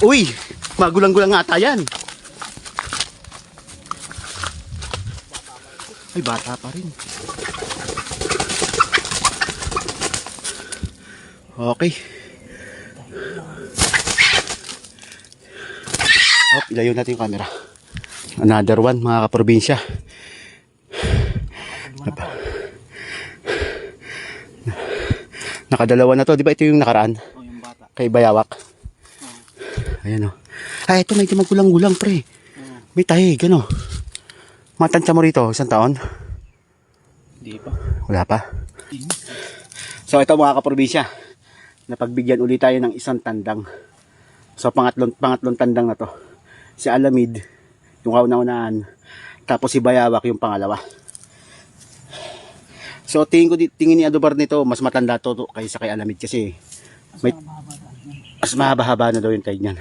Uy, magulang-gulang nga yan. Ay, bata pa rin. Okay. Ilayo natin yung camera. Another one, mga kaprobinsya. Nakadalawa na to. Di ba ito yung nakaraan? Oh, yung bata. Kay Bayawak. Ayan o. Ay, ito medyo magkulang-gulang, pre. May tahig, ano? Matansya mo rito, isang taon? Hindi pa. Wala pa. So ito mga kaprobinsya, napagbigyan ulit tayo ng isang tandang. So pangatlong tandang na to. Si Alamid, yung kauna-unaan. Tapos si Bayawak yung pangalawa. So tingin ni Adobar nito, mas matanda to kaysa kay Alamid kasi mas mahaba-haba na daw yung tayo niyan.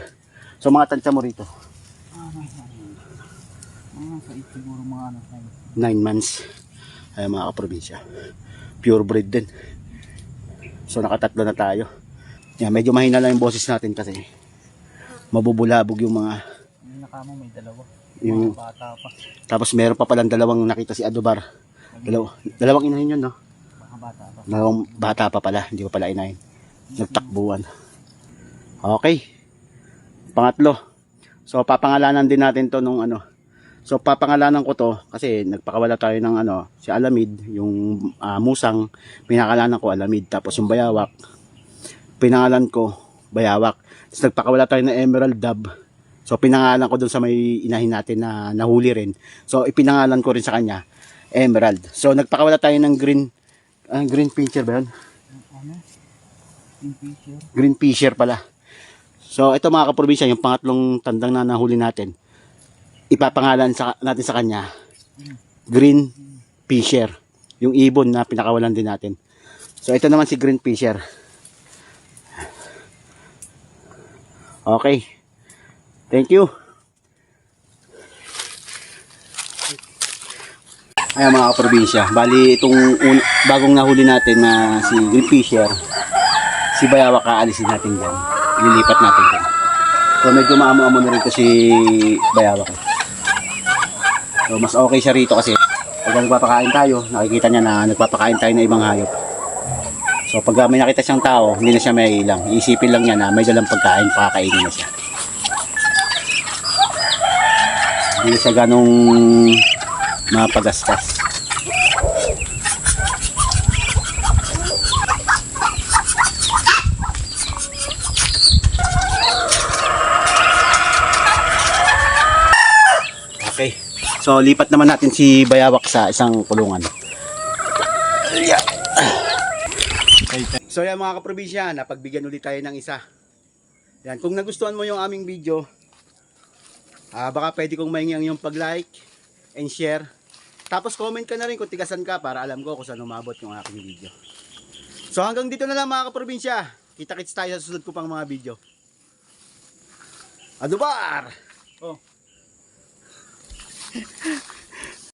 So mga tansya mo rito. Siguro mga 9 months. Ay mga kaprobinsya. Pure breed din. So nakatatlo na tayo. Yan, medyo mahina lang yung boses natin kasi mabubulabog yung mga yung nakamo may dalawa. yung, Bata pa. tapos meron pa palang dalawang nakita si Adobar. Dalawang inahin yun, no? Baka bata pa. Dalawang bata pa pala, hindi pa pala inahin. Nagtakbuhan. Okay. Pangatlo. So papangalanan din natin to nung ano. So papangalanan ko to kasi nagpakawala tayo ng ano, si Alamid, yung musang, pinakalanan ko Alamid, tapos yung Bayawak, pinangalan ko Bayawak. Tapos nagpakawala tayo ng Emerald Dove. So pinangalan ko dun sa may inahin natin na nahuli rin. So ipinangalan ko rin sa kanya Emerald. So nagpakawala tayo ng green pincher ba yun? Ano? Yung fisher. Green Fisher pala. So ito mga kaprobinsya, yung pangatlong tandang na nahuli natin, ipapangalan natin sa kanya Green Fisher, yung ibon na pinakawalan din natin. So ito naman si Green Fisher. Okay, thank you. Ayan mga kaprobinsya, bali itong bagong nahuli natin na si Green Fisher, si Bayawak aalisin natin dyan, ililipat natin dyan. So medyo maamo-amo na rin ito si Bayawak. So mas okay siya rito kasi pag nagpapakain tayo, nakikita niya na nagpapakain tayo ng ibang hayop. So pag may nakita siyang tao, hindi na siya may ilang. Iisipin lang niya na may dalang pagkain, pakakainin na siya. Hindi na siya ganong mapagastas. Okay. So lipat naman natin si Bayawak sa isang kulungan. So yan mga kaprobinsya, napagbigyan ulit tayo ng isa. Yan, kung nagustuhan mo yung aming video, baka pwede kong mahingi yung pag-like and share. Tapos comment ka na rin kung tigasan ka para alam ko kung saan umabot yung aking video. So hanggang dito na lang mga kaprobinsya. Kita-kits tayo sa susunod ko pang mga video. Adobar! Oh.